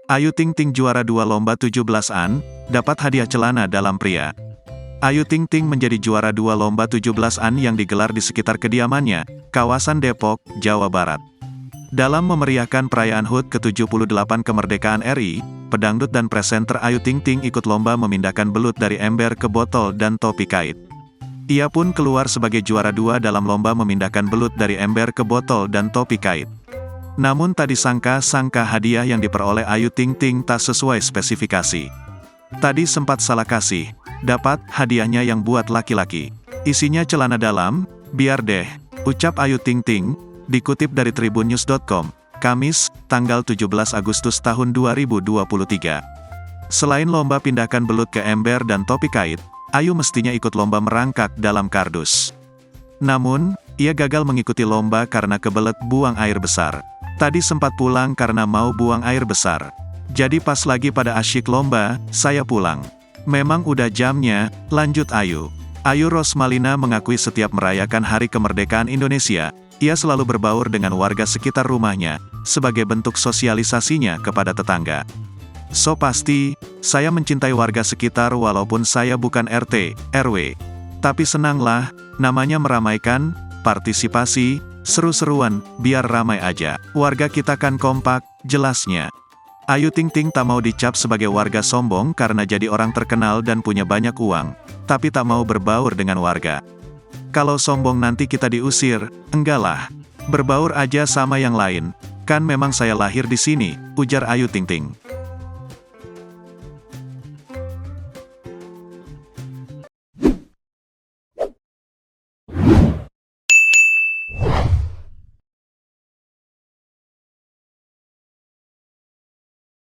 Ayu Ting Ting juara 2 lomba 17-an, dapat hadiah celana dalam pria. Ayu Ting Ting menjadi juara 2 lomba 17-an yang digelar di sekitar kediamannya, kawasan Depok, Jawa Barat. Dalam memeriahkan perayaan HUT ke-78 kemerdekaan RI, pedangdut dan presenter Ayu Ting Ting ikut lomba memindahkan belut dari ember ke botol dan topi kait. Ia pun keluar sebagai juara 2 dalam lomba memindahkan belut dari ember ke botol dan topi kait. Namun tak disangka-sangka hadiah yang diperoleh Ayu Ting Ting tak sesuai spesifikasi. Tadi sempat salah kasih, dapat hadiahnya yang buat laki-laki. Isinya celana dalam, biar deh, ucap Ayu Ting Ting, dikutip dari tribunnews.com, Kamis, tanggal 17 Agustus tahun 2023. Selain lomba pindahkan belut ke ember dan topi kait, Ayu mestinya ikut lomba merangkak dalam kardus. Namun, ia gagal mengikuti lomba karena kebelet buang air besar. Tadi sempat pulang karena mau buang air besar. Jadi pas lagi pada asyik lomba, saya pulang. Memang udah jamnya, lanjut Ayu. Ayu Rosmalina mengakui setiap merayakan Hari Kemerdekaan Indonesia, ia selalu berbaur dengan warga sekitar rumahnya, sebagai bentuk sosialisasinya kepada tetangga. So pasti, saya mencintai warga sekitar walaupun saya bukan RT, RW. Tapi senanglah, namanya meramaikan, partisipasi, seru-seruan, biar ramai aja. Warga kita kan kompak, jelasnya. Ayu Ting Ting tak mau dicap sebagai warga sombong karena jadi orang terkenal dan punya banyak uang, tapi tak mau berbaur dengan warga. Kalau sombong nanti kita diusir, enggak lah. Berbaur aja sama yang lain, kan memang saya lahir di sini, ujar Ayu Ting Ting.